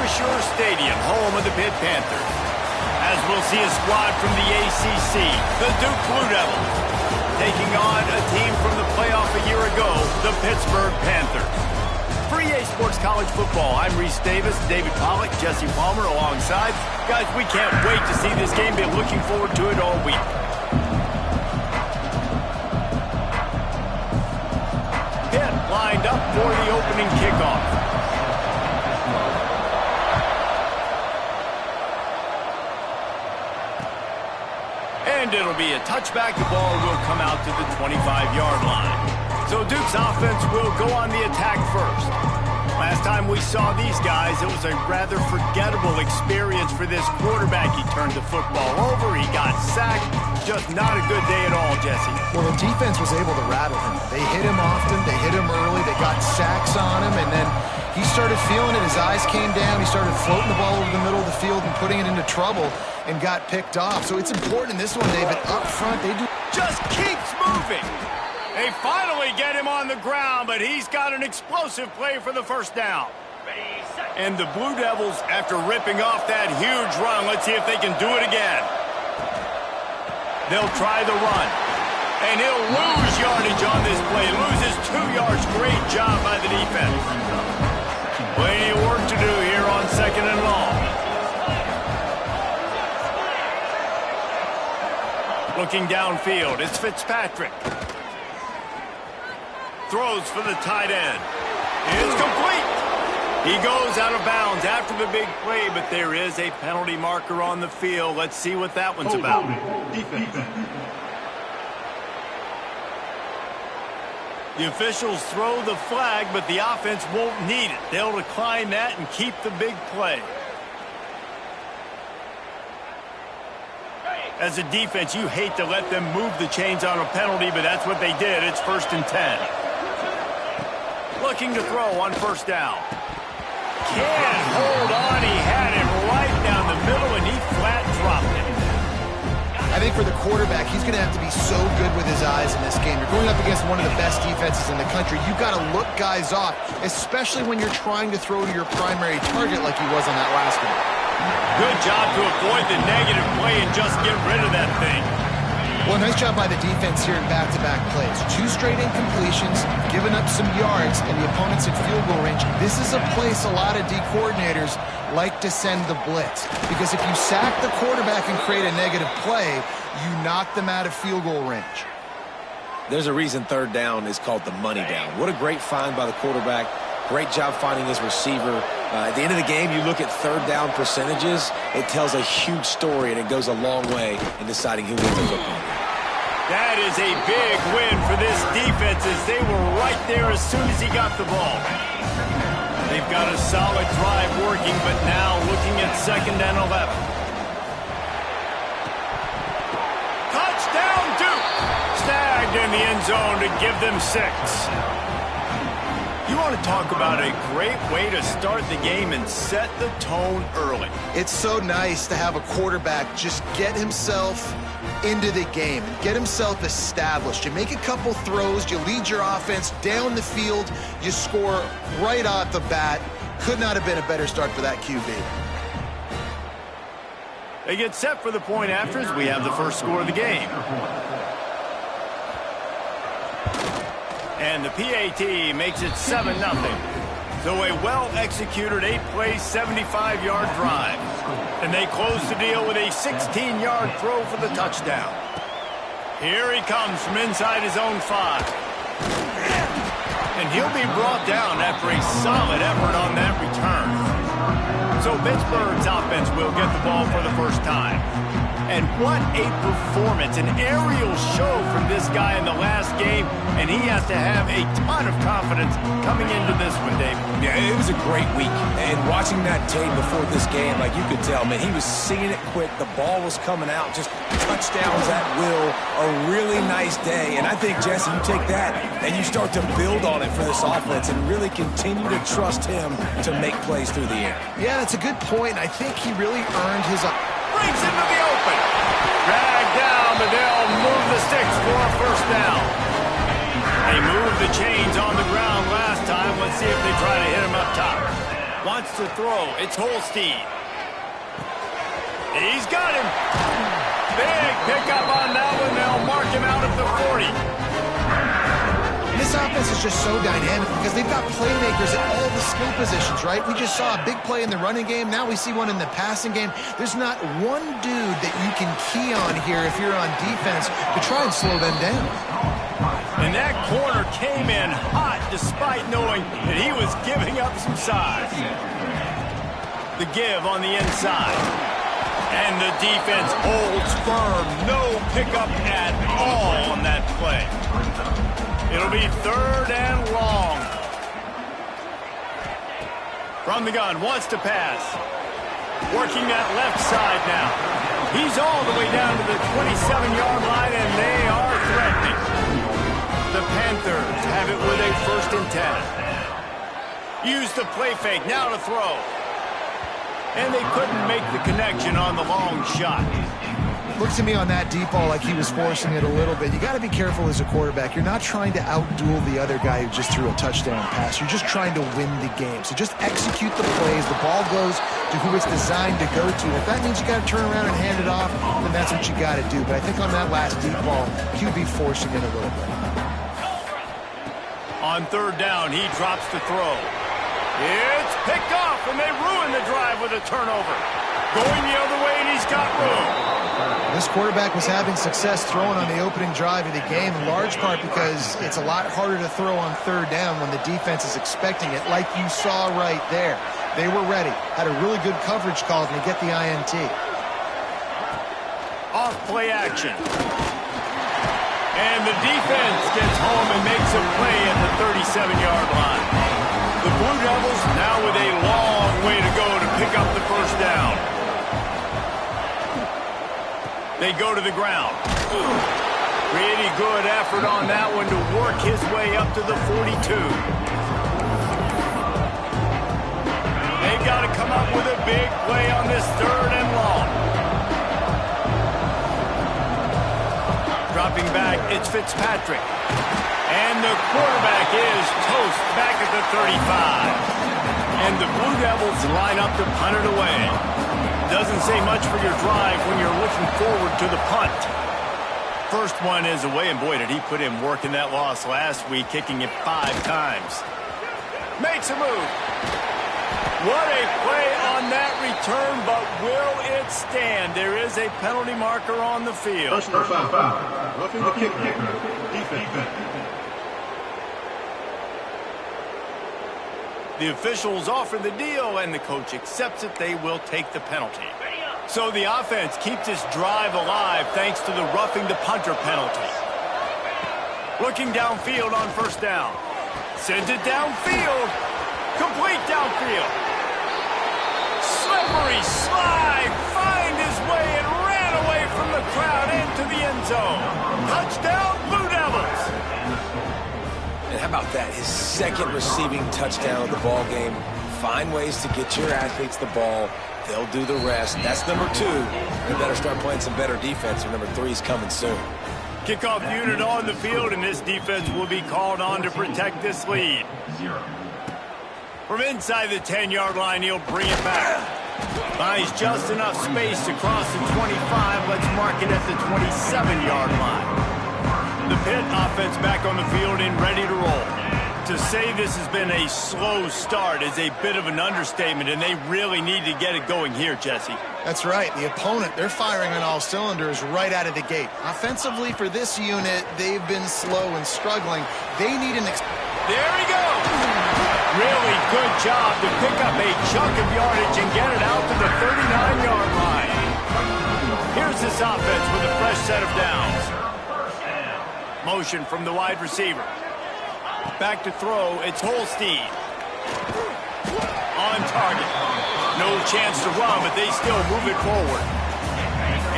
Acrisure Stadium, home of the Pitt Panthers. As we'll see a squad from the ACC, the Duke Blue Devils, taking on a team from the playoff a year ago, the Pittsburgh Panthers. For EA Sports College Football, I'm Reese Davis, David Pollack, Jesse Palmer alongside. Guys, we can't wait to see this game. Been looking forward to it all week. Pitt lined up for the opening kickoff. And it'll be a touchback. The ball will come out to the 25-yard line. So Duke's offense will go on the attack first. Last time we saw these guys, it was a rather forgettable experience for this quarterback. He turned the football over, he got sacked. Just not a good day at all, Jesse. Well, the defense was able to rattle him. They hit him often, they hit him early, they got sacks on him, and then he started feeling it. His eyes came down, he started floating the ball over the middle of the field and putting it into trouble and got picked off. So it's important in this one, David. Up front, they do... Just keeps moving. They finally get him on the ground, but he's got an explosive play for the first down. And the Blue Devils, after ripping off that huge run, let's see if they can do it again. They'll try the run. And he'll lose yardage on this play. Loses 2 yards. Great job by the defense. Plenty of work to do here on 2nd and long. Looking downfield, it's Fitzpatrick. Throws for the tight end. It's complete. He goes out of bounds after the big play, but there is a penalty marker on the field. Let's see what that one's about. The officials throw the flag, but the offense won't need it. They'll decline that and keep the big play. As a defense, you hate to let them move the chains on a penalty, but that's what they did. It's 1st and 10. Looking to throw on 1st down. Can't hold on. He had it right down the middle, and he flat dropped it. I think for the quarterback, he's going to have to be so good with his eyes in this game. You're going up against one of the best defenses in the country. You've got to look guys off, especially when you're trying to throw to your primary target like he was on that last one. Good job to avoid the negative play and just get rid of that thing. Well, nice job by the defense here in back-to-back plays. 2 straight incompletions, giving up some yards, and the opponent's in field goal range. This is a place a lot of D coordinators like to send the blitz. Because if you sack the quarterback and create a negative play, you knock them out of field goal range. There's a reason 3rd down is called the money down. What a great find by the quarterback. Great job finding his receiver. At the end of the game, you look at 3rd down percentages. It tells a huge story, and it goes a long way in deciding who wins a football game. That is a big win for this defense as they were right there as soon as he got the ball. They've got a solid drive working, but now looking at 2nd and 11. Touchdown, Duke! Snagged in the end zone to give them 6. You want to talk about a great way to start the game and set the tone early. It's so nice to have a quarterback just get himself into the game and get himself established. You make a couple throws, you lead your offense down the field, you score right off the bat. Could not have been a better start for that QB. They get set for the point after as we have the first score of the game. And the PAT makes it 7-0. So a well-executed 8-play, 75-yard drive. And they close the deal with a 16-yard throw for the touchdown. Here he comes from inside his own 5. And he'll be brought down after a solid effort on that return. So Pittsburgh's offense will get the ball for the first time. And what a performance, an aerial show from this guy in the last game, and he has to have a ton of confidence coming into this one, Dave. Yeah, it was a great week, and watching that tape before this game, like you could tell, man, he was seeing it quick, the ball was coming out, just touchdowns at will, a really nice day, and I think, Jesse, you take that, and you start to build on it for this offense and really continue to trust him to make plays through the air. Yeah, that's a good point. I think he really earned his... Brings into the open. Dragged down, but they'll move the sticks for a 1st down. They moved the chains on the ground last time. Let's see if they try to hit him up top. Wants to throw. It's Holstein. He's got him. Big pickup on that one. They'll mark him out at the 40. This offense is just so dynamic because they've got playmakers at all the skill positions, right? We just saw a big play in the running game. Now we see one in the passing game. There's not one dude that you can key on here if you're on defense to try and slow them down. And that corner came in hot despite knowing that he was giving up some size. The give on the inside. And the defense holds firm. No pickup at all on that play. It'll be 3rd and long. From the gun, wants to pass. Working that left side now. He's all the way down to the 27-yard line, and they are threatening. The Panthers have it with a 1st and 10. Use the play fake, now to throw. And they couldn't make the connection on the long shot. Looked to me on that deep ball like he was forcing it a little bit. You got to be careful as a quarterback. You're not trying to outduel the other guy who just threw a touchdown pass. You're just trying to win the game. So just execute the plays. The ball goes to who it's designed to go to. If that means you got to turn around and hand it off, then that's what you got to do. But I think on that last deep ball, he would be forcing it a little bit. On 3rd down, he drops to throw. It's picked off, and they ruin the drive with a turnover. Going the other way, and he's got room. This quarterback was having success throwing on the opening drive of the game, in large part because it's a lot harder to throw on 3rd down when the defense is expecting it, like you saw right there. They were ready, had a really good coverage call, and they get the INT. Off play action. And the defense gets home and makes a play at the 37-yard line. The Blue Devils now with a long way to go to pick up the 1st down. They go to the ground. Pretty good effort on that one to work his way up to the 42. They've got to come up with a big play on this 3rd and long. Dropping back, it's Fitzpatrick. And the quarterback is toast back at the 35. And the Blue Devils line up to punt it away. Doesn't say much for your drive when you're looking forward to the punt. First one is away, and boy, did he put in work in that loss last week, kicking it 5 times. Makes a move. What a play on that return, but will it stand? There is a penalty marker on the field. Personal foul. Roughing the kicker. Defense. The officials offer the deal, and the coach accepts it. They will take the penalty. So the offense keeps this drive alive thanks to the roughing the punter penalty. Looking downfield on 1st down. Sends it downfield. Complete downfield. Slippery slide. Find his way and ran away from the crowd into the end zone. Touchdown, Blue Devils. And how about that? His 2nd receiving touchdown of the ball game. Find ways to get your athletes the ball. They'll do the rest. That's number 2. You better start playing some better defense, or number 3 is coming soon. Kickoff unit on the field, and this defense will be called on to protect this lead. From inside the 10-yard line, he'll bring it back. Finds just enough space to cross the 25. Let's mark it at the 27-yard line. The Pitt offense back on the field and ready to roll. To say this has been a slow start is a bit of an understatement, and they really need to get it going here, Jesse. That's right. The opponent, they're firing on all cylinders right out of the gate. Offensively, for this unit, they've been slow and struggling. They need an... There he goes! Really good job to pick up a chunk of yardage and get it out to the 39-yard line. Here's this offense with a fresh set of downs. Motion from the wide receiver. Back to throw, it's Holstein. On target. No chance to run, but they still move it forward.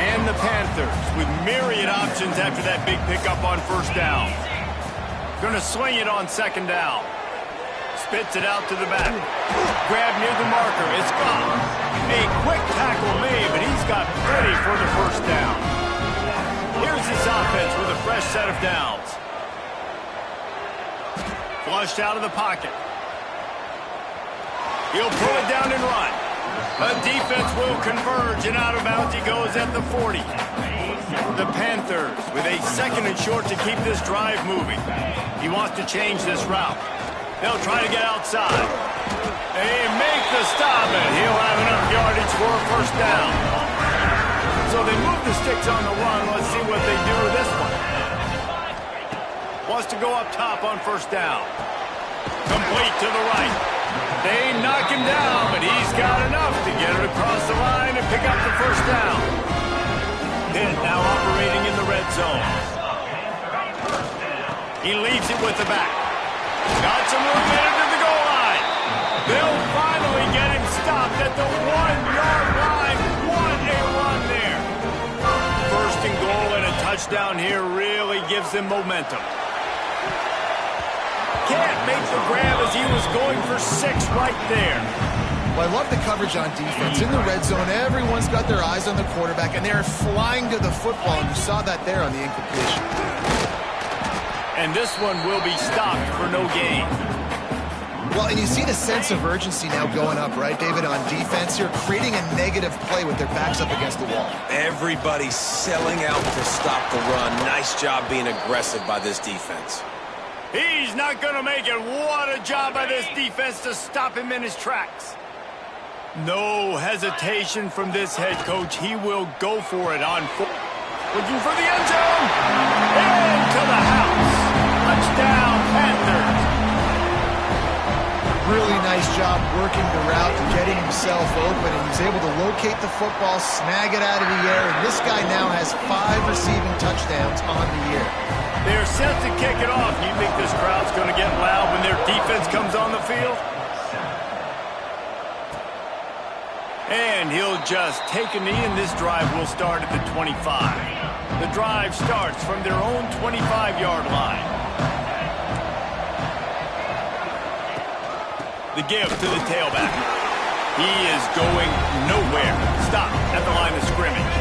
And the Panthers with myriad options after that big pickup on 1st down. Gonna swing it on 2nd down. Spits it out to the back. Grab near the marker, it's gone. A quick tackle made, but he's got plenty for the 1st down. Here's this offense with a fresh set of downs. Flushed out of the pocket. He'll pull it down and run. The defense will converge, and out of bounds he goes at the 40. The Panthers with a 2nd and short to keep this drive moving. He wants to change this route. They'll try to get outside. They make the stop, and he'll have enough yardage for a first down. So they move the sticks on the run. Let's see what they do with this one. Wants to go up top on first down. Complete to the right. They knock him down, but he's got enough to get it across the line and pick up the first down. Pitt now operating in the red zone. He leaves it with the back. Got some room in it to the goal line. They'll finally get him stopped at the 1-yard line. What a run there. First and goal and a touchdown here really gives them momentum. Can't make the grab as he was going for 6 right there. Well, I love the coverage on defense. In the red zone, everyone's got their eyes on the quarterback, and they're flying to the football, and you saw that there on the incompletion. And this one will be stopped for no gain. Well, and you see the sense of urgency now going up, right, David, on defense here, creating a negative play with their backs up against the wall. Everybody's selling out to stop the run. Nice job being aggressive by this defense. He's not going to make it. What a job by this defense to stop him in his tracks. No hesitation from this head coach. He will go for it on 4. Looking for the end zone. Into the house. Touchdown, Panthers. Really nice job working the route and getting himself open, and he's able to locate the football, snag it out of the air, and this guy now has 5 receiving touchdowns on the year. They're set to kick it off. Do you think this crowd's going to get loud when their defense comes on the field? And he'll just take a knee, and this drive will start at the 25. The drive starts from their own 25-yard line. The give to the tailback. He is going nowhere. Stop at the line of scrimmage.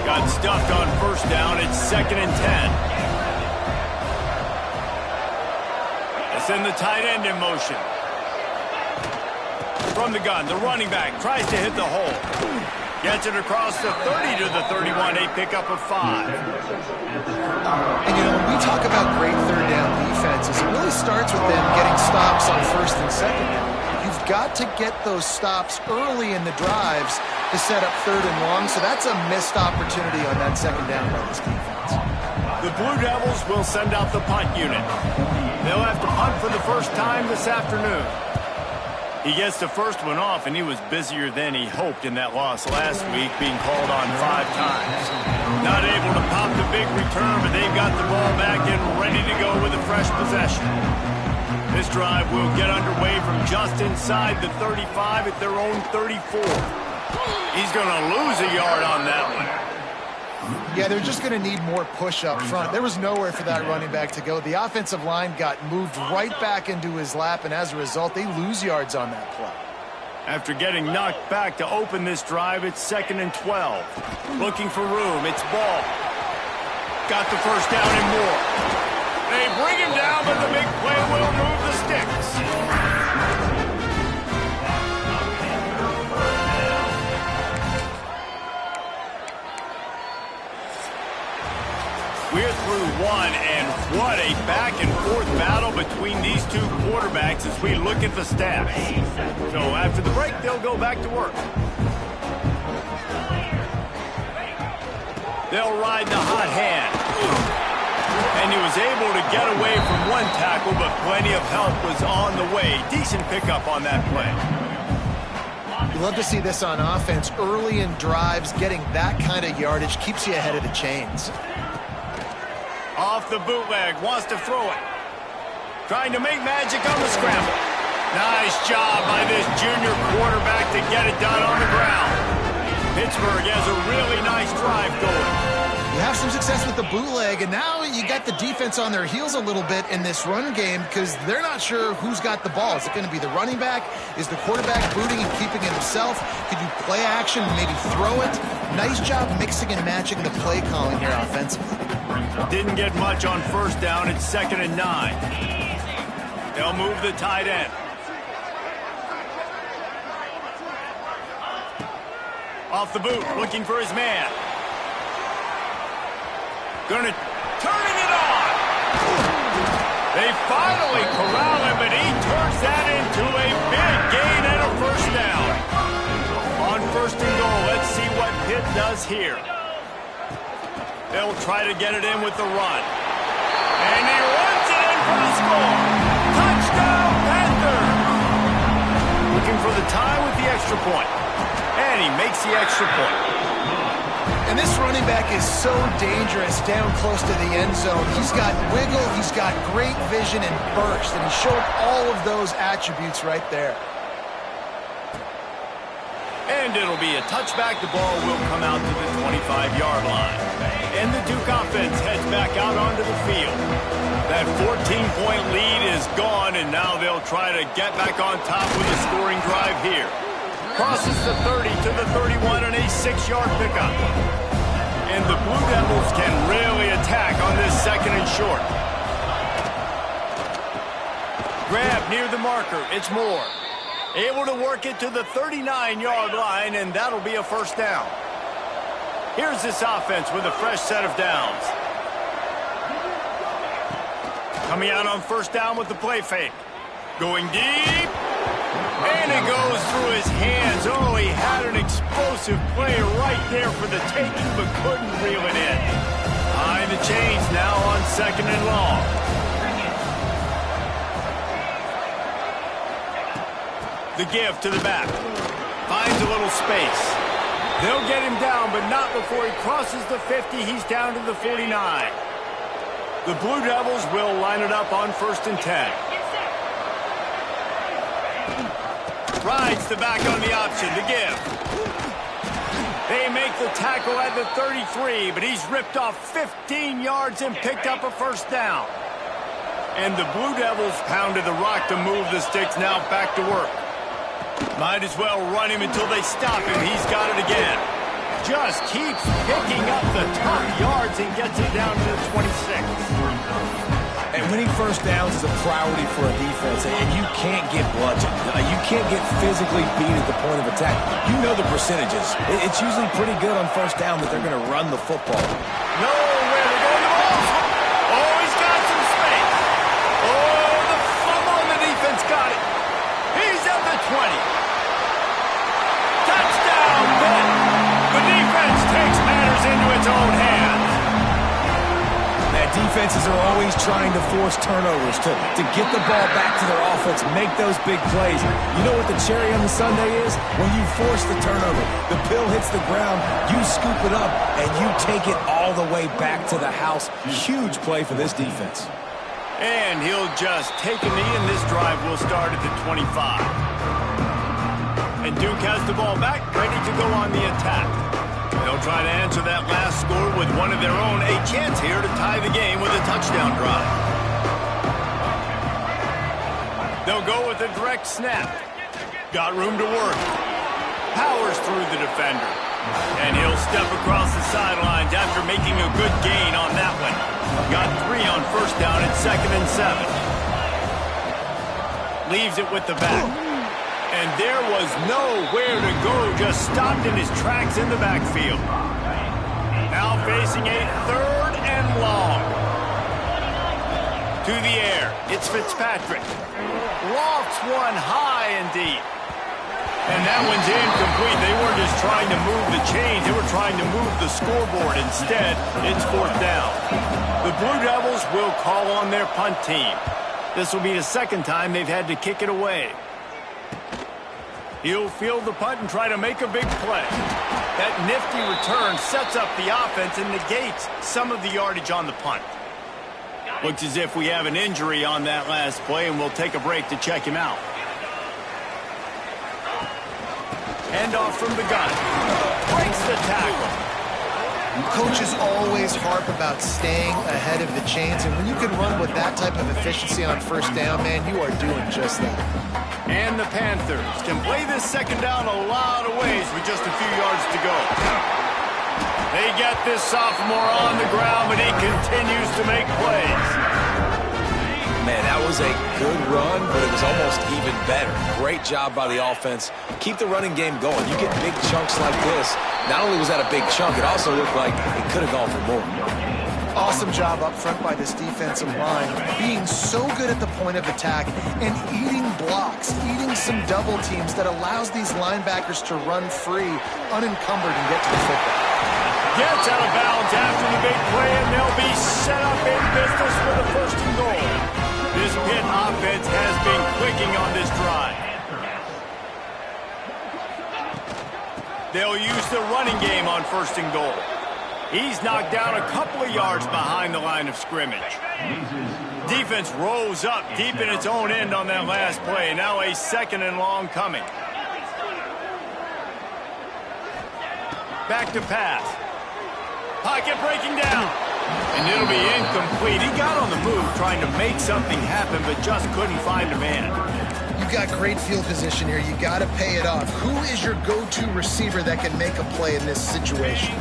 Got stuffed on first down. It's 2nd and 10. Send the tight end in motion. From the gun, the running back tries to hit the hole. Gets it across the 30 to the 31, a pickup of 5. And, you know, when we talk about great third down defenses, it really starts with them getting stops on first and second down. You've got to get those stops early in the drives to set up 3rd and long, so that's a missed opportunity on that 2nd down by this defense. The Blue Devils will send out the punt unit. They'll have to punt for the first time this afternoon. He gets the first one off, and he was busier than he hoped in that loss last week, being called on 5 times. Not able to pop the big return, but they've got the ball back and ready to go with a fresh possession. This drive will get underway from just inside the 35 at their own 34. He's going to lose a yard on that one. Yeah, they're just going to need more push up front. There was nowhere for that running back to go. The offensive line got moved right back into his lap, and as a result, they lose yards on that play. After getting knocked back to open this drive, it's 2nd and 12. Looking for room. It's Ball. Got the first down and more. They bring him down, but the big play will move the sticks. We're through one, and what a back-and-forth battle between these two quarterbacks as we look at the stats. So after the break, they'll go back to work. They'll ride the hot hand. And he was able to get away from one tackle, but plenty of help was on the way. Decent pickup on that play. You love to see this on offense. Early in drives, getting that kind of yardage keeps you ahead of the chains. Off the bootleg, wants to throw it. Trying to make magic on the scramble. Nice job by this junior quarterback to get it done on the ground. Pittsburgh has a really nice drive going. You have some success with the bootleg, and now you got the defense on their heels a little bit in this run game because they're not sure who's got the ball. Is it going to be the running back? Is the quarterback booting and keeping it himself? Could you play action and maybe throw it? Nice job mixing and matching the play calling here offensively. Didn't get much on first down. It's 2nd and 9. They'll move the tight end. Off the boot, looking for his man. Turning it on. They finally corral him, but he turns that into a big gain and a first down. On first and goal, let's see what Pitt does here. They'll try to get it in with the run. And he runs it in for the score. Touchdown, Panthers! Looking for the tie with the extra point. And he makes the extra point. And this running back is so dangerous down close to the end zone. He's got wiggle, he's got great vision and burst, and he showed all of those attributes right there. And it'll be a touchback. The ball will come out to the 25-yard line. And the Duke offense heads back out onto the field. That 14-point lead is gone, and now they'll try to get back on top with a scoring drive here. Crosses the 30 to the 31 and a 6-yard pickup. And the Blue Devils can really attack on this second and short. Grab near the marker. It's Moore. Able to work it to the 39-yard line, and that'll be a first down. Here's this offense with a fresh set of downs. Coming out on first down with the play fake. Going deep. And it goes through his hands. Oh, he had an explosive play right there for the taking, but couldn't reel it in. Behind the chains now on second and long. The give to the back. Finds a little space. They'll get him down, but not before he crosses the 50. He's down to the 49. The Blue Devils will line it up on first and 10. Rides the back on the option. The give. They make the tackle at the 33, but he's ripped off 15 yards and picked up a first down. And the Blue Devils pounded the rock to move the sticks. Now back to work. Might as well run him until they stop him. He's got it again. Just keeps picking up the top yards and gets it down to the 26. And winning first downs is a priority for a defense, and you can't get bludgeoned. You can't get physically beat at the point of attack. You know the percentages. It's usually pretty good on first down that they're going to run the football. Nowhere to go to the ball. Oh, he's got some space. Oh, the fumble on the defense got it. He's at the 20. Touchdown, Pitt. The defense takes matters into its own hands. Defenses are always trying to force turnovers to get the ball back to their offense, make those big plays. You know what the cherry on the sundae is? When you force the turnover, the pill hits the ground, you scoop it up, and you take it all the way back to the house. Huge play for this defense. And he'll just take a knee, and this drive will start at the 25. And Duke has the ball back, ready to go on the attack. They'll try to answer that last score with one of their own. A chance here to tie the game with a touchdown drive. They'll go with a direct snap. Got room to work. Powers through the defender. And he'll step across the sidelines after making a good gain on that one. Got 3 on first down at second and 7. Leaves it with the back. And there was nowhere to go, just stopped in his tracks in the backfield. Now facing a third and long. To the air, it's Fitzpatrick. Lofts one high and deep. And that one's incomplete. They weren't just trying to move the chains, they were trying to move the scoreboard. Instead, it's fourth down. The Blue Devils will call on their punt team. This will be the second time they've had to kick it away. He'll field the punt and try to make a big play. That nifty return sets up the offense and negates some of the yardage on the punt. Looks as if we have an injury on that last play, and we'll take a break to check him out. Hand off from the gun. Breaks the tackle. Coaches always harp about staying ahead of the chains, and when you can run with that type of efficiency on first down, man, you are doing just that. And the Panthers can play this second down a lot of ways with just a few yards to go. They get this sophomore on the ground, but he continues to make plays. Man, that was a good run, but it was almost even better. Great job by the offense. Keep the running game going. You get big chunks like this. Not only was that a big chunk, it also looked like it could have gone for more. Awesome job up front by this defensive line, being so good at the point of attack and eating blocks, eating some double teams that allows these linebackers to run free, unencumbered, and get to the football. Gets out of bounds after the big play, and they'll be set up in business for the 1st and goal. This Pitt offense has been clicking on this drive. They'll use the running game on 1st and goal. He's knocked down a couple of yards behind the line of scrimmage. Defense rose up deep in its own end on that last play. Now a 2nd and long coming. Back to pass. Pocket breaking down. And it'll be incomplete. He got on the move trying to make something happen, but just couldn't find a man. You've got great field position here. You got to pay it off. Who is your go-to receiver that can make a play in this situation?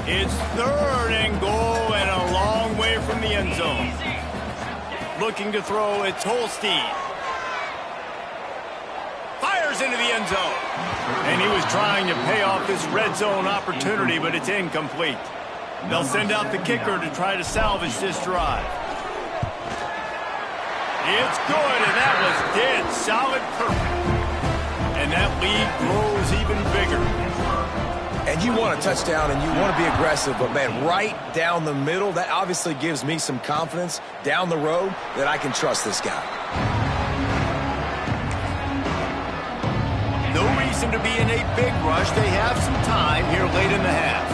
It's 3rd and goal and a long way from the end zone. Looking to throw, it's Holstein. Fires into the end zone. And he was trying to pay off this red zone opportunity, but it's incomplete. They'll send out the kicker to try to salvage this drive. It's good, and that was dead solid perfect. And that lead grows even bigger. And you want a touchdown and you want to be aggressive, but man, right down the middle, that obviously gives me some confidence down the road that I can trust this guy. No reason to be in a big rush. They have some time here late in the half.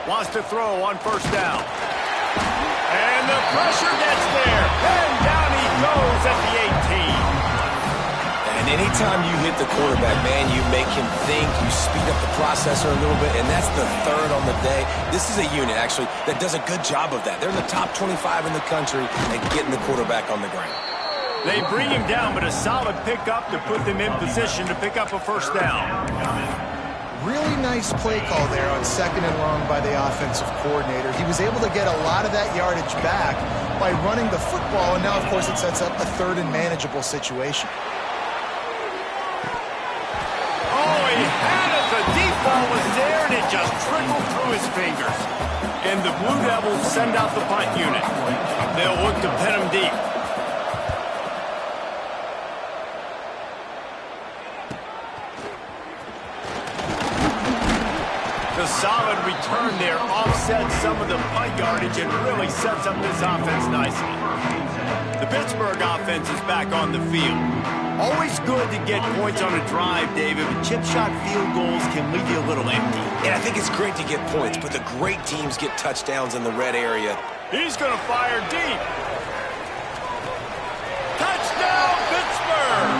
Wants to throw on 1st down. And the pressure gets there. And down he goes at the 18. And anytime you hit the quarterback, man, you make him think, you speed up the processor a little bit, and that's the 3rd on the day. This is a unit, actually, that does a good job of that. They're in the top 25 in the country at getting the quarterback on the ground. They bring him down, but a solid pickup to put them in position to pick up a 1st down. Really nice play call there on 2nd and long by the offensive coordinator. He was able to get a lot of that yardage back by running the football, and now, of course, it sets up a 3rd and manageable situation. Oh, he had it. The deep ball was there, and it just trickled through his fingers. And the Blue Devils send out the punt unit. They'll look to pin him deep. The solid return there offsets some of the punt yardage and really sets up this offense nicely. The Pittsburgh offense is back on the field. Always good to get points on a drive, David, but chip shot field goals can leave you a little empty. And I think it's great to get points, but the great teams get touchdowns in the red area. He's going to fire deep. Touchdown, Pittsburgh!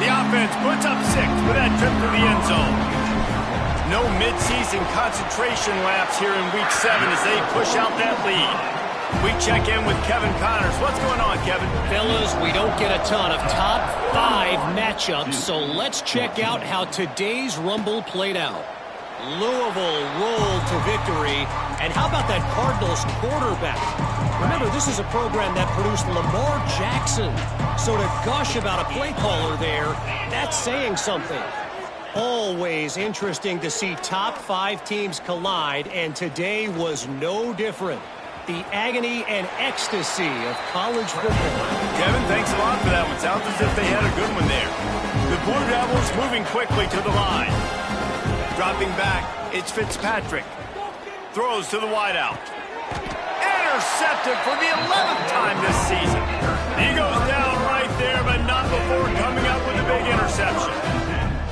The offense puts up 6 with that trip to the end zone. No midseason concentration laps here in Week 7 as they push out that lead. We check in with Kevin Connors. What's going on, Kevin? Fellas, we don't get a ton of top 5 matchups, so let's check out how today's Rumble played out. Louisville rolled to victory, and how about that Cardinals quarterback? Remember, this is a program that produced Lamar Jackson, so to gush about a play caller there, that's saying something. Always interesting to see top 5 teams collide, and today was no different. The agony and ecstasy of college football. Kevin, thanks a lot for that one. Sounds as if they had a good one there. The Blue Devils moving quickly to the line. Dropping back, it's Fitzpatrick. Throws to the wideout. Intercepted for the 11th time this season. He goes down right there, but not before coming up with a big interception.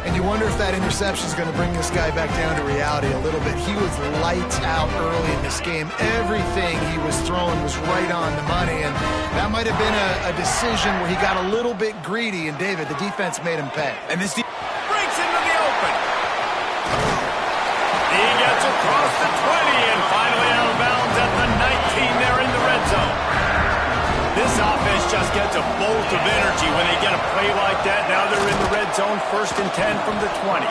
And you wonder if that interception is going to bring this guy back down to reality a little bit. He was lights out early in this game. Everything he was throwing was right on the money, and that might have been a decision where he got a little bit greedy, and David, the defense made him pay. And this Breaks into the open. He gets across the 20 and finally out of bounds at the 19 there in the red zone. This offense just gets a bolt of energy when they get a play like that. Now they're in the red zone, 1st and 10 from the 20.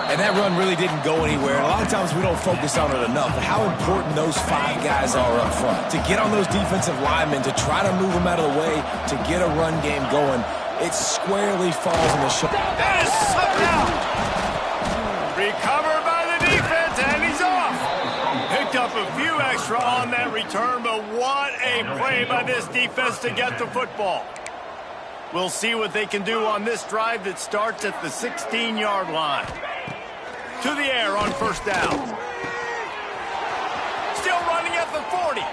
And that run really didn't go anywhere. And a lot of times we don't focus on it enough. But how important those 5 guys are up front. To get on those defensive linemen, to try to move them out of the way, to get a run game going, it squarely falls on the shoulder. That is sucked out. Recovered by the defense, and he's off. Picked up a few extra on that return, but what a play by this defense to get the football. We'll see what they can do on this drive that starts at the 16-yard line. To the air on first down. Still running at the 40.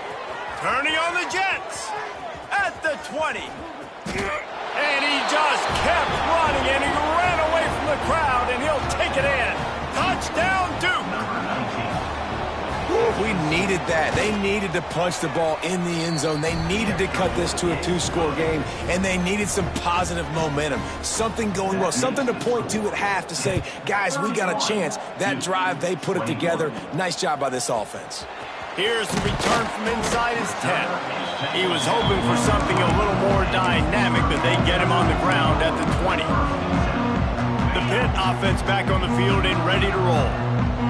Turning on the Jets. At the 20. And he just kept running, and he ran away from the crowd, and he'll take it in. Touchdown, Duke. We needed that. They needed to punch the ball in the end zone. They needed to cut this to a 2-score game, and they needed some positive momentum. Something going well, something to point to at half to say, guys, we got a chance. That drive, they put it together. Nice job by this offense. Here's the return from inside his 10. He was hoping for something a little more dynamic, but they get him on the ground at the 20. The Pitt offense back on the field and ready to roll.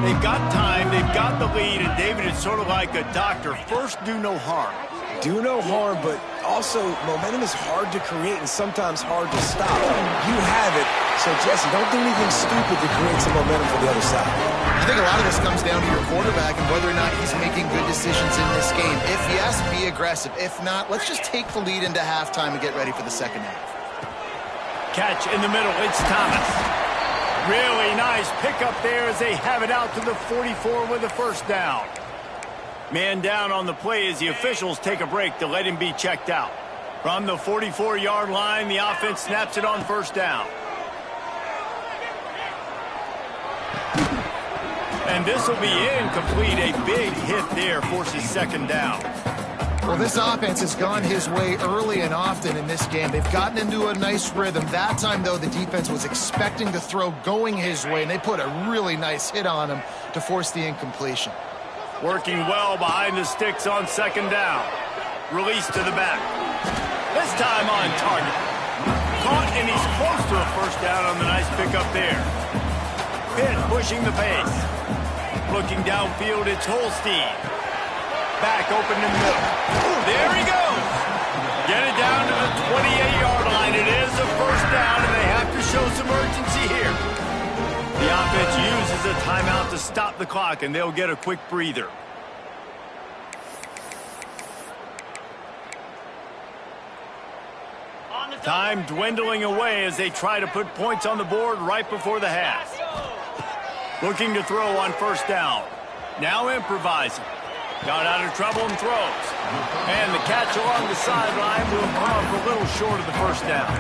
They've got time, they've got the lead, and David is sort of like a doctor. First, do no harm. Do no harm, but also momentum is hard to create and sometimes hard to stop. You have it, so Jesse, don't do anything stupid to create some momentum for the other side. I think a lot of this comes down to your quarterback and whether or not he's making good decisions in this game. If yes, be aggressive. If not, let's just take the lead into halftime and get ready for the second half. Catch in the middle, it's Thomas. Really nice pickup there as they have it out to the 44 with a first down. Man down on the play as the officials take a break to let him be checked out. From the 44-yard line, the offense snaps it on first down. And this will be incomplete. A big hit there forces second down. Well, this offense has gone his way early and often in this game. They've gotten into a nice rhythm. That time, though, the defense was expecting the throw going his way, and they put a really nice hit on him to force the incompletion. Working well behind the sticks on second down. Release to the back. This time on target. Caught, and he's close to a first down on the nice pickup there. Pitt pushing the pace. Looking downfield, it's Holstein. Back open in the middle. There he goes. Get it down to the 28-yard line. It is a first down, and they have to show some urgency here. The offense uses a timeout to stop the clock, and they'll get a quick breather. Time dwindling away as they try to put points on the board right before the half. Looking to throw on first down. Now improvising. Got out of trouble and throws. And the catch along the sideline will come up a little short of the first down.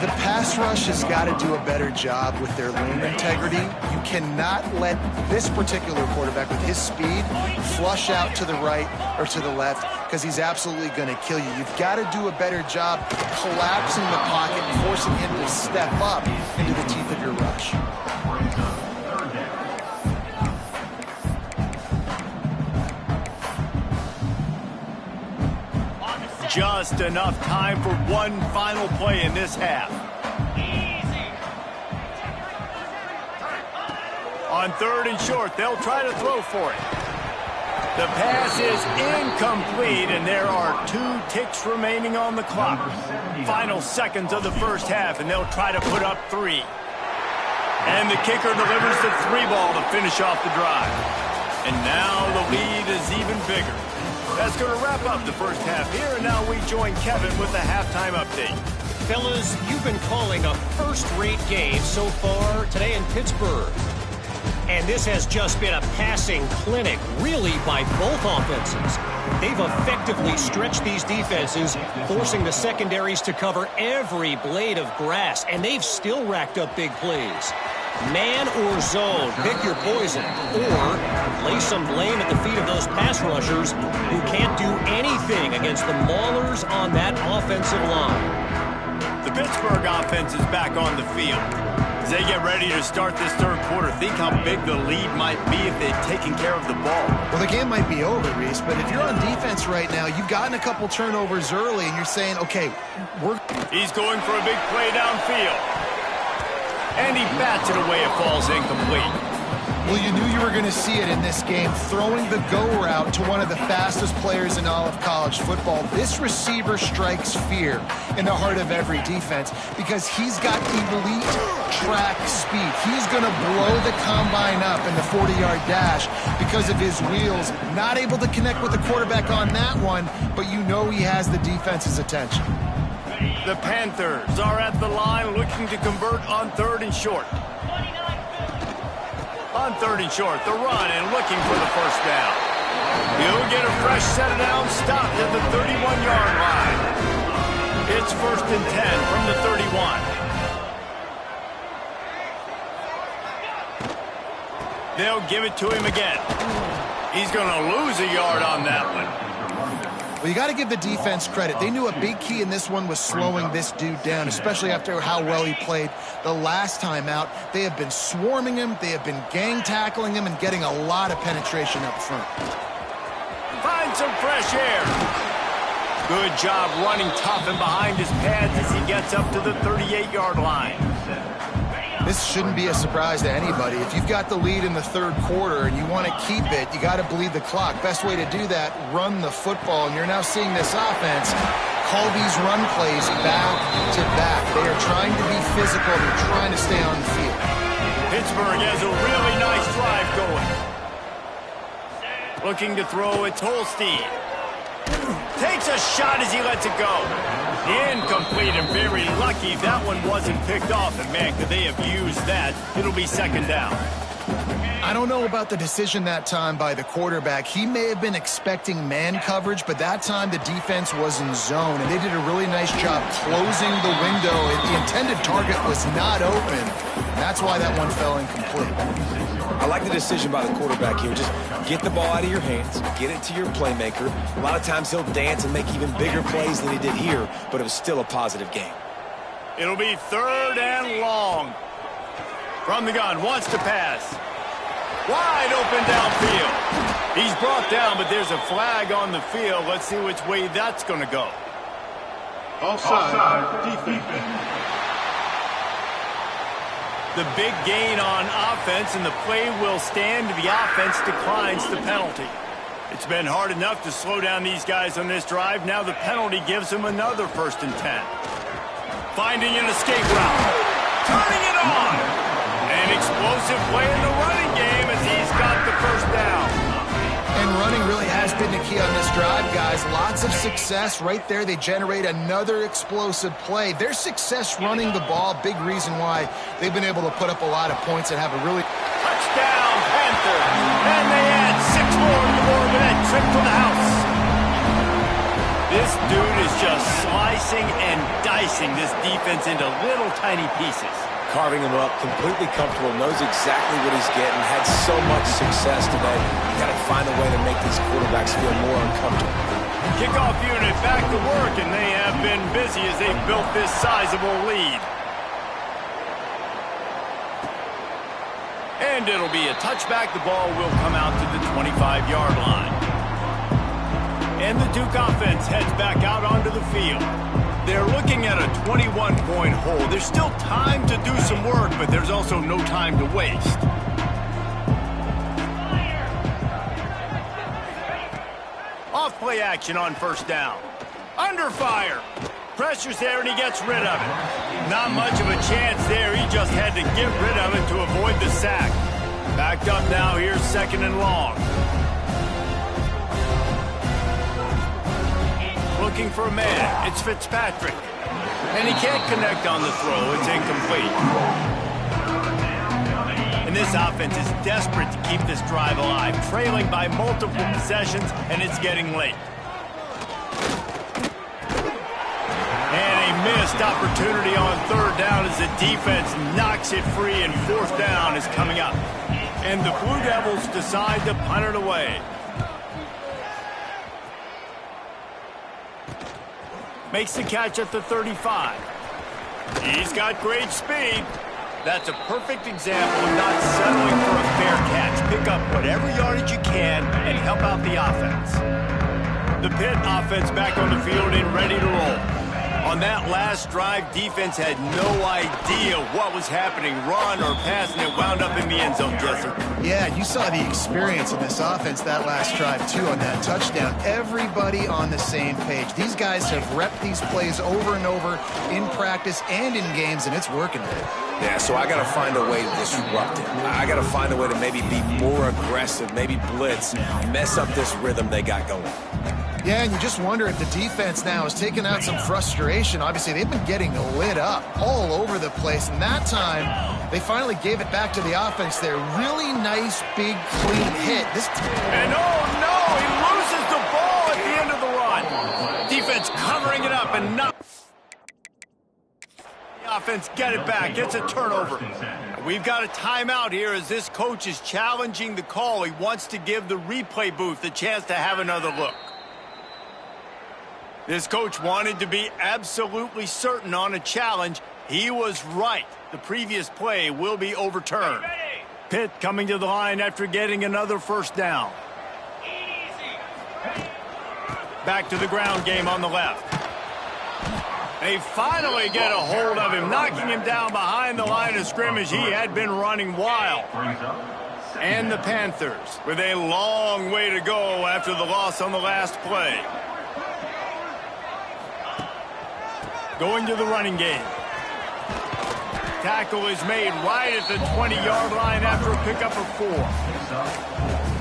The pass rush has got to do a better job with their lane integrity. You cannot let this particular quarterback with his speed flush out to the right or to the left because he's absolutely going to kill you. You've got to do a better job collapsing the pocket and forcing him to step up into the teeth of your rush. Just enough time for one final play in this half. On third and short, they'll try to throw for it. The pass is incomplete, and there are 2 ticks remaining on the clock. Final seconds of the first half, and they'll try to put up 3. And the kicker delivers the 3 ball to finish off the drive. And now the lead is even bigger. That's going to wrap up the first half here, and now we join Kevin with the halftime update. Fellas, you've been calling a first-rate game so far today in Pittsburgh. And this has just been a passing clinic, really, by both offenses. They've effectively stretched these defenses, forcing the secondaries to cover every blade of grass, and they've still racked up big plays. Man or zone, pick your poison, or lay some blame at the feet of those pass rushers who can't do anything against the maulers on that offensive line. The Pittsburgh offense is back on the field. As they get ready to start this third quarter, think how big the lead might be if they'd taken care of the ball. Well, the game might be over, Reese, but if you're on defense right now, you've gotten a couple turnovers early, and you're saying, okay, He's going for a big play downfield. And he bats it away. It falls incomplete. Well, you knew you were going to see it in this game, throwing the go route to one of the fastest players in all of college football. This receiver strikes fear in the heart of every defense because he's got elite track speed. He's going to blow the combine up in the 40-yard dash because of his wheels. Not able to connect with the quarterback on that one, but you know he has the defense's attention. The Panthers are at the line looking to convert on 3rd and short. On 3rd and short, the run and looking for the first down. He'll get a fresh set of downs stopped at the 31-yard line. It's 1st and 10 from the 31. They'll give it to him again. He's going to lose a yard on that one. Well, you got to give the defense credit. They knew a big key in this one was slowing this dude down, especially after how well he played the last time out. They have been swarming him. They have been gang tackling him and getting a lot of penetration up front. Find some fresh air. Good job running tough and behind his pads as he gets up to the 38-yard line. This shouldn't be a surprise to anybody. If you've got the lead in the 3rd quarter and you want to keep it, you got to bleed the clock. Best way to do that, run the football. And you're now seeing this offense call these run plays back to back. They are trying to be physical. They're trying to stay on the field. Pittsburgh has a really nice drive going. Looking to throw, it's Holstein. Takes a shot as he lets it go. Incomplete and very lucky that one wasn't picked off. And man, could they have used that? It'll be 2nd down. I don't know about the decision that time by the quarterback. He may have been expecting man coverage, but that time the defense was in zone, and they did a really nice job closing the window. The intended target was not open. That's why that one fell incomplete. I like the decision by the quarterback here. Just get the ball out of your hands, get it to your playmaker. A lot of times he'll dance and make even bigger plays than he did here, but it was still a positive game. It'll be 3rd and long. From the gun, wants to pass. Wide open downfield. He's brought down, but there's a flag on the field. Let's see which way that's going to go. Offside, defense. The big gain on offense, and the play will stand. The offense declines the penalty. It's been hard enough to slow down these guys on this drive. Now the penalty gives them another 1st and 10. Finding an escape route. Turning it on. An explosive play in the running game as he's got the 1st down. And running really has been the key on this drive, guys. Lots of success right there. They generate another explosive play. Their success running the ball, big reason why they've been able to put up a lot of points and have a really... Touchdown, Panthers. And they add 6 more to the board with that trip to the house. This dude is just slicing and dicing this defense into little tiny pieces. Carving him up, completely comfortable, knows exactly what he's getting, had so much success today. You got to find a way to make these quarterbacks feel more uncomfortable. Kickoff unit back to work, and they have been busy as they've built this sizable lead. And it'll be a touchback. The ball will come out to the 25-yard line. And the Duke offense heads back out onto the field. They're looking at a 21-point hole. There's still time to do some work, but there's also no time to waste. Off play action on 1st down. Under fire. Pressure's there, and he gets rid of it. Not much of a chance there. He just had to get rid of it to avoid the sack. Backed up now. Here's 2nd and long. Looking for a man. It's Fitzpatrick. And he can't connect on the throw. It's incomplete. And this offense is desperate to keep this drive alive, trailing by multiple possessions, and it's getting late. And a missed opportunity on 3rd down as the defense knocks it free, and 4th down is coming up. And the Blue Devils decide to punt it away. Makes the catch at the 35. He's got great speed. That's a perfect example of not settling for a fair catch. Pick up whatever yardage you can and help out the offense. The Pitt offense back on the field and ready to roll. On that last drive, defense had no idea what was happening, run or pass, and it wound up in the end zone, Jesse. Yeah, you saw the experience of this offense that last drive, too, on that touchdown. Everybody on the same page. These guys have repped these plays over and over in practice and in games, and it's working. Yeah, so I got to find a way to disrupt it. I got to find a way to maybe be more aggressive, maybe blitz, mess up this rhythm they got going. Yeah, and you just wonder if the defense now has taken out some frustration. Obviously, they've been getting lit up all over the place, and that time they finally gave it back to the offense there. Really nice, big, clean hit. And oh no, he loses the ball at the end of the run. Defense covering it up and not. The offense get it back. It's a turnover. We've got a timeout here as this coach is challenging the call. He wants to give the replay booth the chance to have another look. This coach wanted to be absolutely certain on a challenge. He was right. The previous play will be overturned. Pitt coming to the line after getting another first down. Back to the ground game on the left. They finally get a hold of him, knocking him down behind the line of scrimmage. He had been running wild. And the Panthers with a long way to go after the loss on the last play. Going to the running game. Tackle is made right at the 20-yard line after a pickup of 4.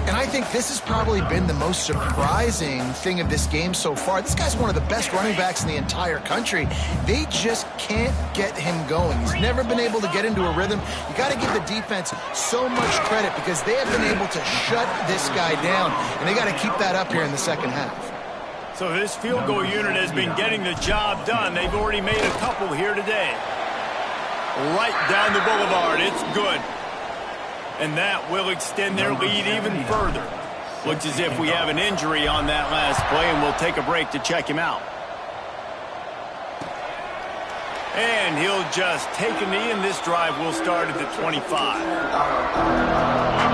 And I think this has probably been the most surprising thing of this game so far. This guy's one of the best running backs in the entire country. They just can't get him going. He's never been able to get into a rhythm. You got to give the defense so much credit because they have been able to shut this guy down, and they got to keep that up here in the second half. So this field goal unit has been getting the job done. They've already made a couple here today. Right down the boulevard. It's good. And that will extend their lead even further. Looks as if we have an injury on that last play, and we'll take a break to check him out. And he'll just take a knee, and this drive will start at the 25.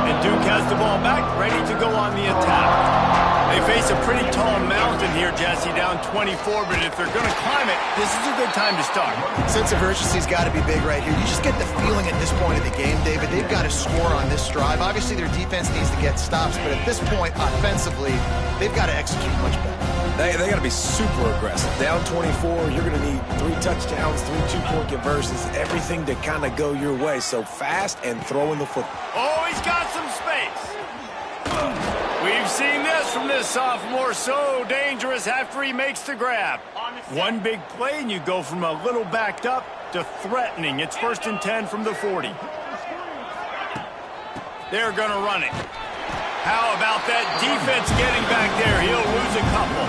And Duke has the ball back, ready to go on the attack. They face a pretty tall mountain here, Jesse, down 24, but if they're going to climb it, this is a good time to start. Sense of urgency's got to be big right here. You just get the feeling at this point of the game, David, they've got to score on this drive. Obviously, their defense needs to get stops, but at this point, offensively, they've got to execute much better. They got to be super aggressive. Down 24, you're going to need 3 touchdowns, 3 two-point conversions, everything to kind of go your way. So fast and throwing the football. Oh, he's got some space. We've seen this from this sophomore, so dangerous after he makes the grab. One big play, and you go from a little backed up to threatening. It's 1st and 10 from the 40. They're going to run it. How about that defense getting back there? He'll lose a couple.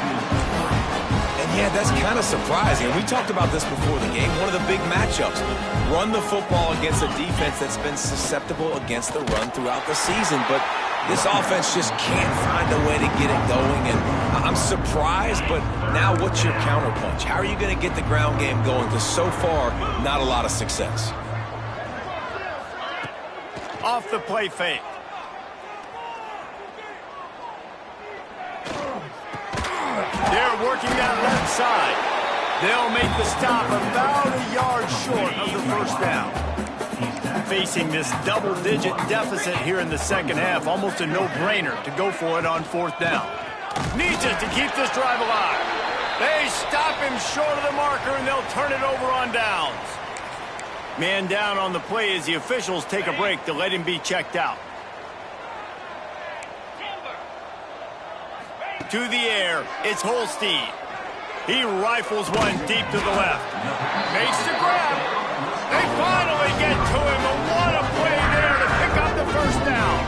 And yeah, that's kind of surprising. We talked about this before the game. One of the big matchups. Run the football against a defense that's been susceptible against the run throughout the season. But this offense just can't find a way to get it going. And I'm surprised, but now what's your counterpunch? How are you going to get the ground game going? Because so far, not a lot of success. Off the play fake. They're working that left side. They'll make the stop about a yard short of the first down. Facing this double-digit deficit here in the second half, almost a no-brainer to go for it on 4th down. Needs it to keep this drive alive. They stop him short of the marker, and they'll turn it over on downs. Man down on the play as the officials take a break to let him be checked out. To the air, it's Holstein. He rifles one deep to the left. Makes the grab. They finally get to him, and what a play there to pick up the first down.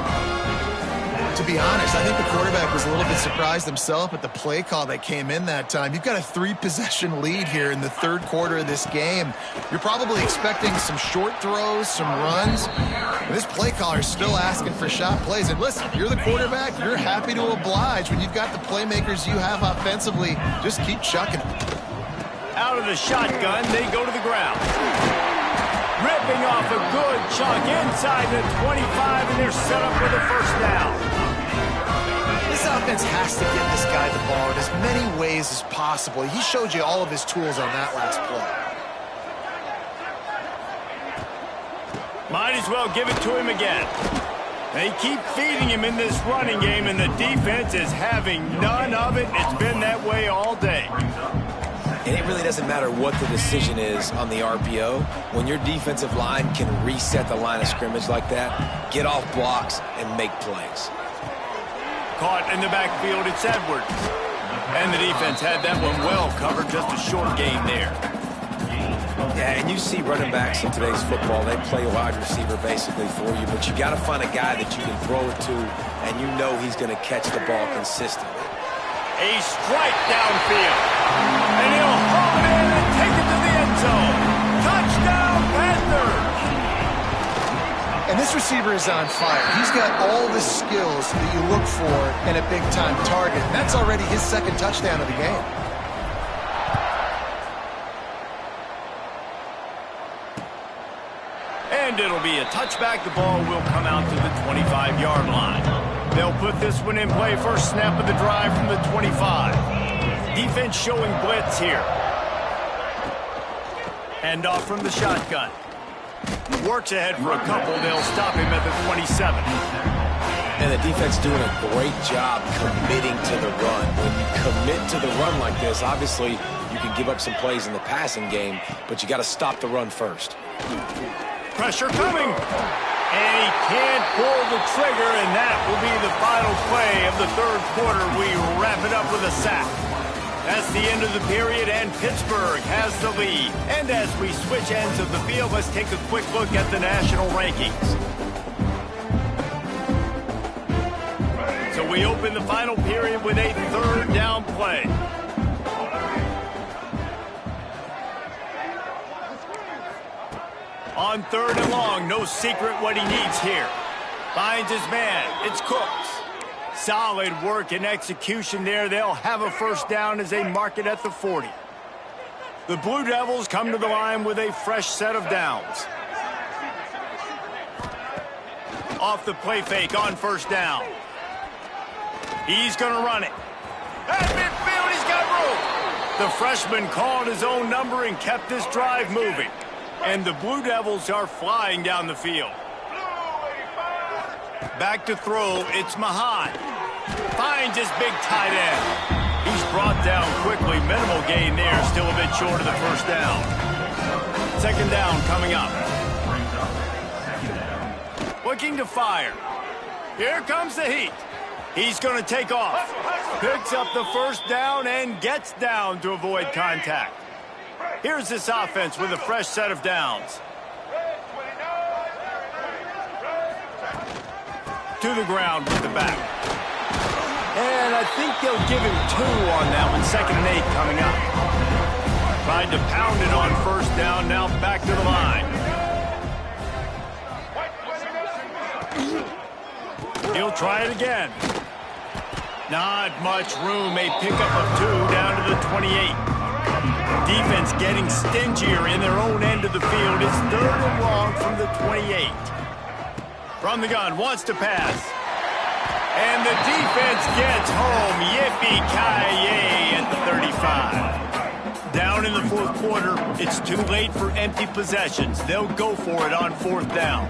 To be honest, I think the quarterback was a little bit surprised himself at the play call that came in that time. You've got a 3-possession lead here in the 3rd quarter of this game. You're probably expecting some short throws, some runs. And this play caller is still asking for shot plays. And listen, if you're the quarterback, you're happy to oblige. When you've got the playmakers you have offensively, just keep chucking them. Out of the shotgun, they go to the ground. Ripping off a good chunk inside the 25, and they're set up with a first down. This offense has to get this guy the ball in as many ways as possible. He showed you all of his tools on that last play. Might as well give it to him again. They keep feeding him in this running game, and the defense is having none of it. It's been that way all day. And it really doesn't matter what the decision is on the RPO. When your defensive line can reset the line of scrimmage like that, get off blocks and make plays. Caught in the backfield, it's Edwards. And the defense had that one well covered, just a short game there. Yeah, and you see running backs in today's football, they play wide receiver basically for you, but you got to find a guy that you can throw it to, and you know he's going to catch the ball consistently. A strike downfield. And he'll haul it in and take it to the end zone. Touchdown, Panthers! And this receiver is on fire. He's got all the skills that you look for in a big-time target. And that's already his second touchdown of the game. And it'll be a touchback. The ball will come out to the 25-yard line. They'll put this one in play. First snap of the drive from the 25. Defense showing blitz here. Hand off from the shotgun. Works ahead for a couple. They'll stop him at the 27. And the defense doing a great job committing to the run. When you commit to the run like this, obviously you can give up some plays in the passing game, but you got to stop the run first. Pressure coming. And he can't pull the trigger, and that will be the final play of the third quarter. We wrap it up with a sack. That's the end of the period, and Pittsburgh has the lead. And as we switch ends of the field, let's take a quick look at the national rankings. So we open the final period with a third down play. On third and long, no secret what he needs here. Finds his man. It's Cooks. Solid work and execution there. They'll have a first down as they mark it at the 40. The Blue Devils come to the line with a fresh set of downs. Off the play fake on first down. He's going to run it. At midfield, he's got room. The freshman called his own number and kept this drive moving. And the Blue Devils are flying down the field. Back to throw, it's Mahan. Finds his big tight end. He's brought down quickly. Minimal gain there, still a bit short of the first down. Second down coming up. Looking to fire. Here comes the heat. He's going to take off. Picks up the first down and gets down to avoid contact. Here's this offense with a fresh set of downs. To the ground with the back. And I think they'll give him 2 on that one. 2nd and 8 coming up. Tried to pound it on first down. Now back to the line. He'll try it again. Not much room. A pickup of 2 down to the 28. Defense getting stingier in their own end of the field. It's third and long from the 28. From the gun, wants to pass. And the defense gets home. Yippee-ki-yay at the 35. Down in the fourth quarter, it's too late for empty possessions. They'll go for it on fourth down.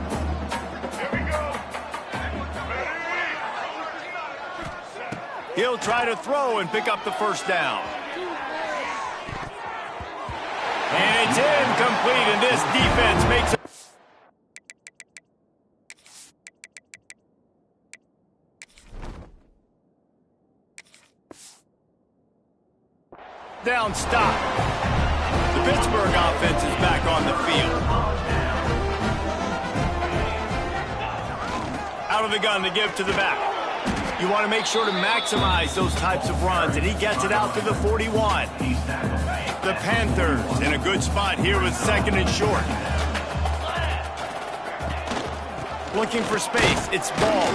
He'll try to throw and pick up the first down. And it's incomplete, and this defense makes it. Down stop. The Pittsburgh offense is back on the field. Out of the gun to give to the back. You want to make sure to maximize those types of runs, and he gets it out to the 41. The Panthers in a good spot here with 2nd and short. Looking for space. It's Ball.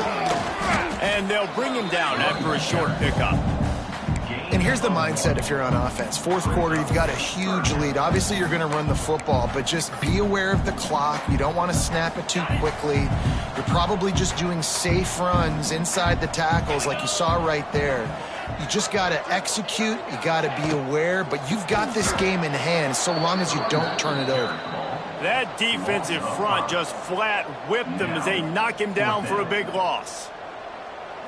And they'll bring him down after a short pickup. And here's the mindset if you're on offense. Fourth quarter, you've got a huge lead. Obviously, you're going to run the football, but just be aware of the clock. You don't want to snap it too quickly. You're probably just doing safe runs inside the tackles like you saw right there. You just got to execute. You got to be aware, but you've got this game in hand so long as you don't turn it over. That defensive front just flat whipped him as they knock him down for a big loss.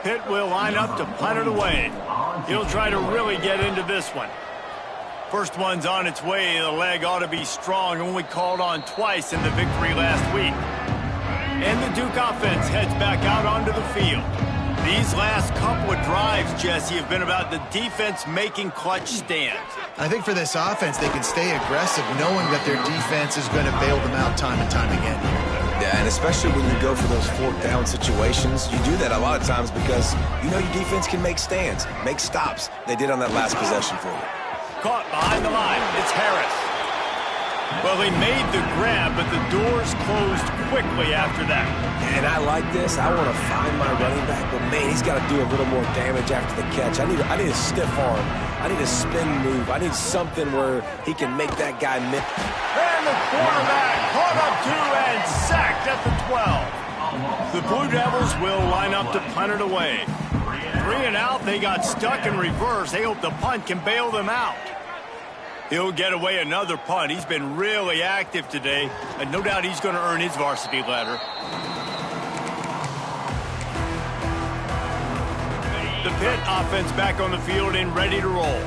Pitt will line up to punt it away. He'll try to really get into this one. First one's on its way. The leg ought to be strong, only called on twice in the victory last week. And the Duke offense heads back out onto the field. These last couple of drives, Jesse, have been about the defense making clutch stands. I think for this offense, they can stay aggressive knowing that their defense is going to bail them out time and time again here. Yeah, and especially when you go for those fourth down situations, you do that a lot of times because you know your defense can make stands, make stops. They did on that last possession for you. Caught behind the line. It's Harris. Well, he made the grab, but the doors closed quickly after that. And I like this. I want to find my running back, but man, he's got to do a little more damage after the catch. I need a stiff arm. I need a spin move. I need something where he can make that guy miss. And the quarterback caught up to and sacked at the 12. The Blue Devils will line up to punt it away. 3 and out, they got stuck in reverse. They hope the punt can bail them out. He'll get away another punt. He's been really active today, and no doubt he's going to earn his varsity letter. The Pitt offense back on the field and ready to roll.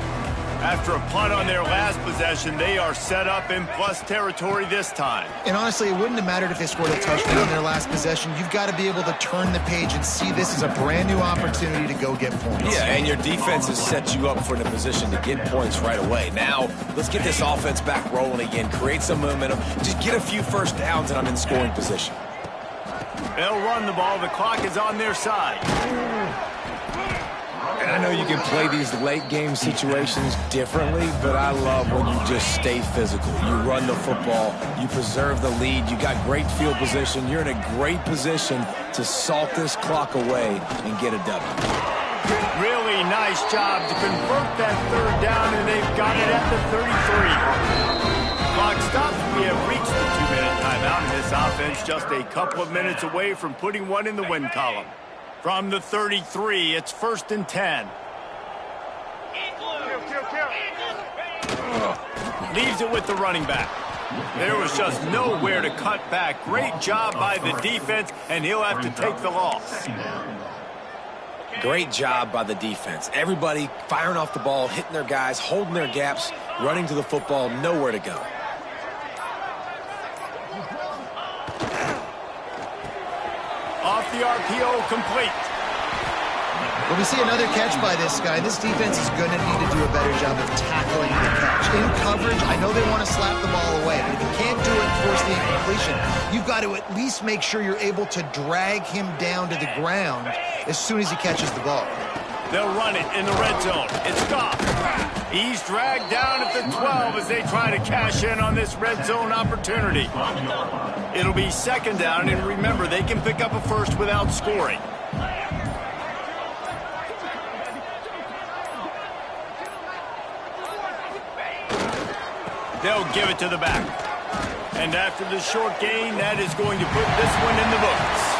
After a punt on their last possession, they are set up in plus territory this time. And honestly, it wouldn't have mattered if they scored a touchdown on their last possession. You've got to be able to turn the page and see this as a brand new opportunity to go get points. Yeah, and your defense has set you up for the position to get points right away. Now, let's get this offense back rolling again, create some momentum, just get a few first downs, and I'm in scoring position. They'll run the ball. The clock is on their side. And I know you can play these late game situations differently, but I love when you just stay physical. You run the football, you preserve the lead, you got great field position, you're in a great position to salt this clock away and get a W. Really nice job to convert that third down, and they've got it at the 33. Clock stops. We have reached the 2-minute timeout, and this offense just a couple of minutes away from putting one in the win column. From the 33, it's 1st and 10. Leaves it with the running back. There was just nowhere to cut back. Great job by the defense, and he'll have to take the loss. Great job by the defense. Everybody firing off the ball, hitting their guys, holding their gaps, running to the football, nowhere to go. Off the RPO, complete. Well, we see another catch by this guy. This defense is going to need to do a better job of tackling the catch. In coverage, I know they want to slap the ball away, but if you can't do it and force the incompletion, you've got to at least make sure you're able to drag him down to the ground as soon as he catches the ball. They'll run it in the red zone. It's Goff. He's dragged down at the 12 as they try to cash in on this red zone opportunity. It'll be 2nd down, and remember, they can pick up a first without scoring. They'll give it to the back. And after the short gain, that is going to put this one in the books.